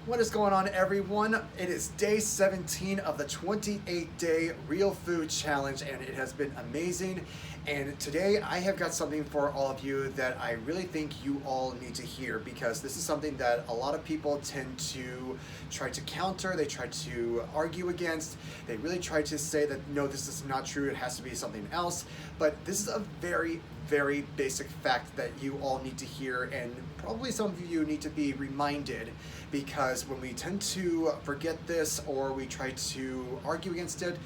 What is going on, everyone? It is day 17 of the 28-day Real Food Challenge, and it has been amazing. And today I have got something for all of you that I really think you all need to hear, because this is something that a lot of people tend to try to counter, they try to argue against, they really try to say that no, this is not true, it has to be something else. But this is a very, very basic fact that you all need to hear, and probably some of you need to be reminded, because when we tend to forget this or we try to argue against it,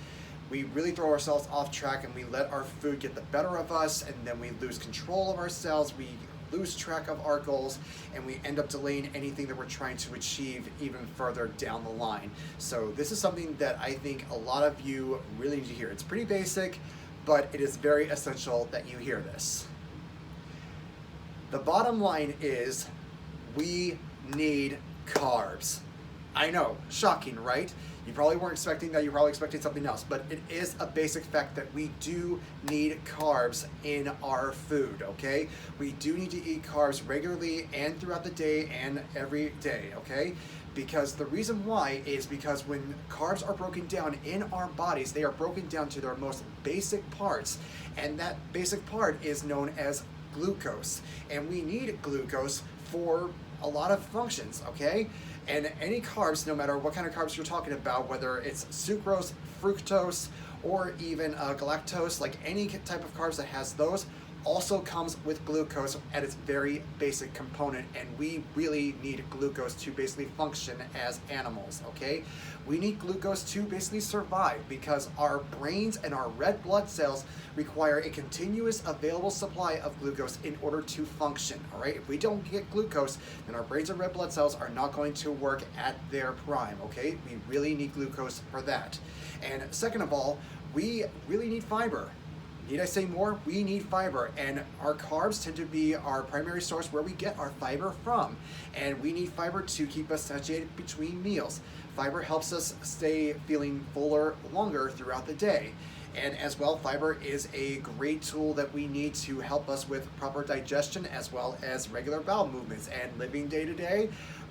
we really throw ourselves off track and we let our food get the better of us, and then we lose control of ourselves, we lose track of our goals, and we end up delaying anything that we're trying to achieve even further down the line. So this is something that I think a lot of you really need to hear. It's pretty basic, but it is very essential that you hear this. The bottom line is we need carbs. I know, shocking, right? You probably weren't expecting that, you probably expected something else, but it is a basic fact that we do need carbs in our food, okay? We do need to eat carbs regularly and throughout the day and every day, okay? Because the reason why is because when carbs are broken down in our bodies, they are broken down to their most basic parts, and that basic part is known as glucose. And we need glucose for a lot of functions, okay? And any carbs, no matter what kind of carbs you're talking about, whether it's sucrose, fructose, or even galactose, like any type of carbs that has those, also comes with glucose at its very basic component, and we really need glucose to basically function as animals, okay? We need glucose to basically survive, because our brains and our red blood cells require a continuous available supply of glucose in order to function, all right? If we don't get glucose, then our brains and red blood cells are not going to work at their prime, okay? We really need glucose for that. And second of all, we really need fiber. Need I say more? We need fiber, and our carbs tend to be our primary source where we get our fiber from, and we need fiber to keep us satiated between meals. Fiber helps us stay feeling fuller longer throughout the day. And as well, fiber is a great tool that we need to help us with proper digestion as well as regular bowel movements. And living day to day,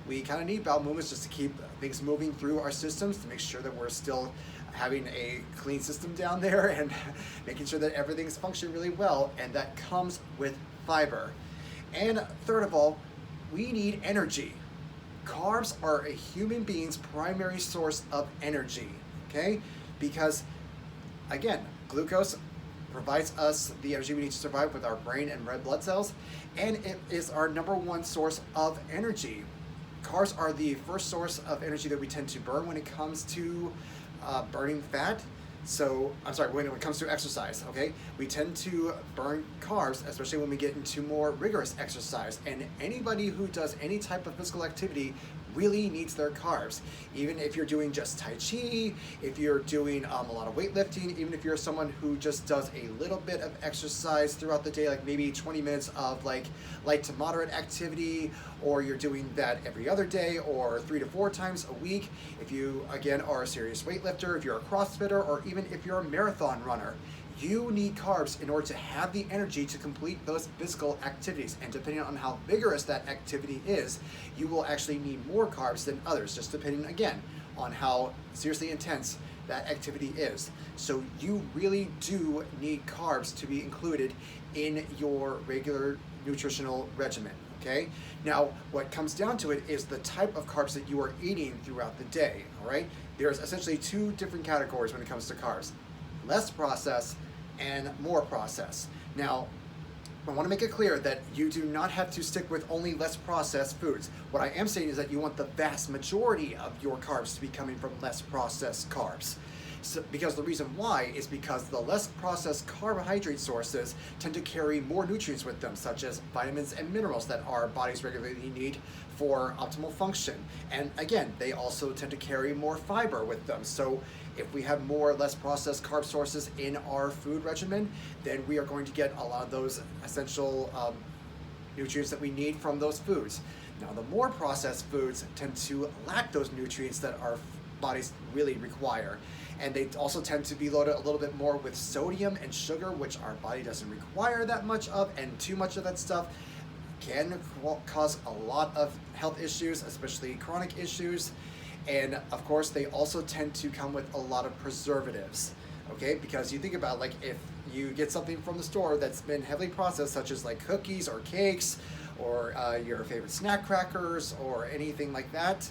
we kind of need bowel movements just to keep things moving through our systems, to make sure that we're still having a clean system down there and making sure that everything's functioning really well, and that comes with fiber. And third of all, we need energy. Carbs are a human being's primary source of energy, okay? Because again, glucose provides us the energy we need to survive with our brain and red blood cells, and it is our number one source of energy. Carbs are the first source of energy that we tend to burn when it comes to burning fat. So, I'm sorry, when it comes to exercise, okay? We tend to burn carbs, especially when we get into more rigorous exercise. And anybody who does any type of physical activity really needs their carbs. Even if you're doing just Tai Chi, if you're doing a lot of weightlifting, even if you're someone who just does a little bit of exercise throughout the day, like maybe 20 minutes of like light to moderate activity, or you're doing that every other day or 3 to 4 times a week. If you, again, are a serious weightlifter, if you're a CrossFitter, or even if you're a marathon runner, you need carbs in order to have the energy to complete those physical activities. And depending on how vigorous that activity is, you will actually need more carbs than others, just depending, again, on how seriously intense that activity is. So you really do need carbs to be included in your regular nutritional regimen, okay? Now, what comes down to it is the type of carbs that you are eating throughout the day, all right? There's essentially 2 different categories when it comes to carbs: less processed and more processed. Now, I want to make it clear that you do not have to stick with only less processed foods. What I am saying is that you want the vast majority of your carbs to be coming from less processed carbs. So, because the reason why is because the less processed carbohydrate sources tend to carry more nutrients with them, such as vitamins and minerals that our bodies regularly need for optimal function. And again, they also tend to carry more fiber with them. So if we have more or less processed carb sources in our food regimen, then we are going to get a lot of those essential nutrients that we need from those foods. Now, the more processed foods tend to lack those nutrients that our bodies really require. And they also tend to be loaded a little bit more with sodium and sugar, which our body doesn't require that much of, and too much of that stuff can cause a lot of health issues, especially chronic issues. And of course, they also tend to come with a lot of preservatives, okay? Because you think about, like, if you get something from the store that's been heavily processed, such as like cookies or cakes or your favorite snack crackers or anything like that,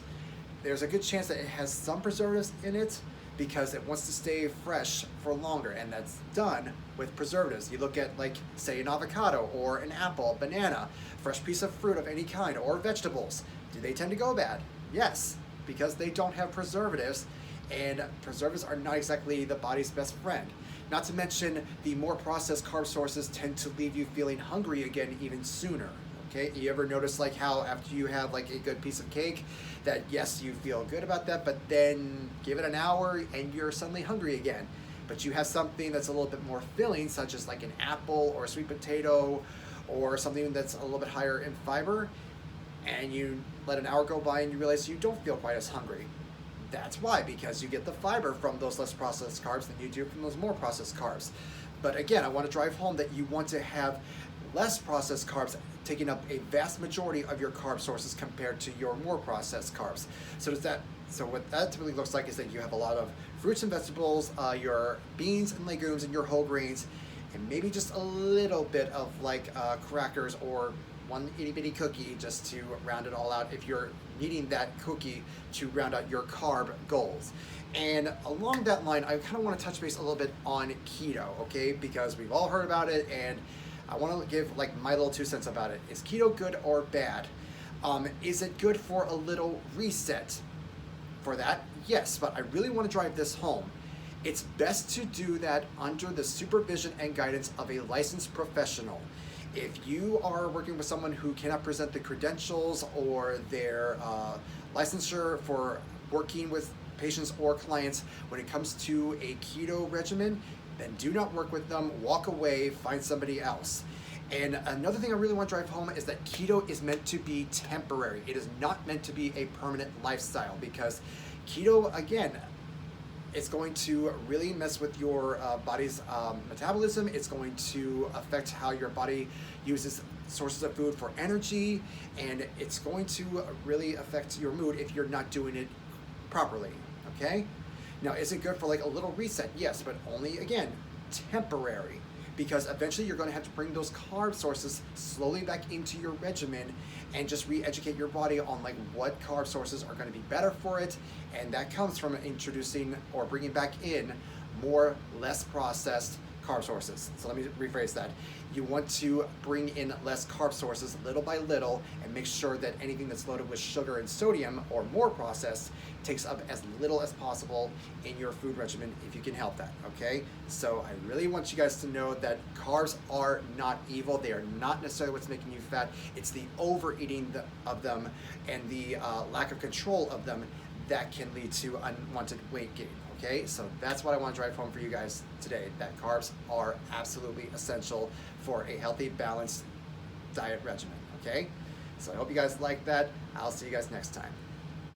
there's a good chance that it has some preservatives in it because it wants to stay fresh for longer, and that's done with preservatives. You look at, like, say, an avocado or an apple, banana, fresh piece of fruit of any kind, or vegetables. Do they tend to go bad? Yes, because they don't have preservatives, and preservatives are not exactly the body's best friend. Not to mention, the more processed carb sources tend to leave you feeling hungry again even sooner. Okay, you ever notice, like, how after you have, like, a good piece of cake that, yes, you feel good about that, but then give it an hour and you're suddenly hungry again? But you have something that's a little bit more filling, such as like an apple or a sweet potato or something that's a little bit higher in fiber, and you let an hour go by and you realize you don't feel quite as hungry. That's why, because you get the fiber from those less processed carbs than you do from those more processed carbs. But again, I want to drive home that you want to have less processed carbs taking up a vast majority of your carb sources compared to your more processed carbs. So what that typically looks like is that you have a lot of fruits and vegetables, your beans and legumes and your whole grains, and maybe just a little bit of, like, crackers or one itty bitty cookie just to round it all out if you're needing that cookie to round out your carb goals. And along that line, I kind of want to touch base a little bit on keto, okay? Because we've all heard about it, and I want to give, like, my little 2 cents about it. Is keto good or bad? Is it good for a little reset? For that, yes, but I really want to drive this home. It's best to do that under the supervision and guidance of a licensed professional. If you are working with someone who cannot present the credentials or their licensure for working with patients or clients when it comes to a keto regimen, then do not work with them, walk away, find somebody else. And another thing I really want to drive home is that keto is meant to be temporary. It is not meant to be a permanent lifestyle, because keto, again, it's going to really mess with your body's metabolism. It's going to affect how your body uses sources of food for energy, and it's going to really affect your mood if you're not doing it properly, okay? Now, is it good for, like, a little reset? Yes, but only, again, temporary, because eventually you're going to have to bring those carb sources slowly back into your regimen and just re-educate your body on, like, what carb sources are going to be better for it. And that comes from introducing or bringing back in more less processed carb sources. So let me rephrase that. You want to bring in less carb sources little by little and make sure that anything that's loaded with sugar and sodium or more processed takes up as little as possible in your food regimen if you can help that, okay? So I really want you guys to know that carbs are not evil. They are not necessarily what's making you fat. It's the overeating of them and the lack of control of them that can lead to unwanted weight gain. Okay, so that's what I want to drive home for you guys today, that carbs are absolutely essential for a healthy, balanced diet regimen, okay? So I hope you guys like that. I'll see you guys next time.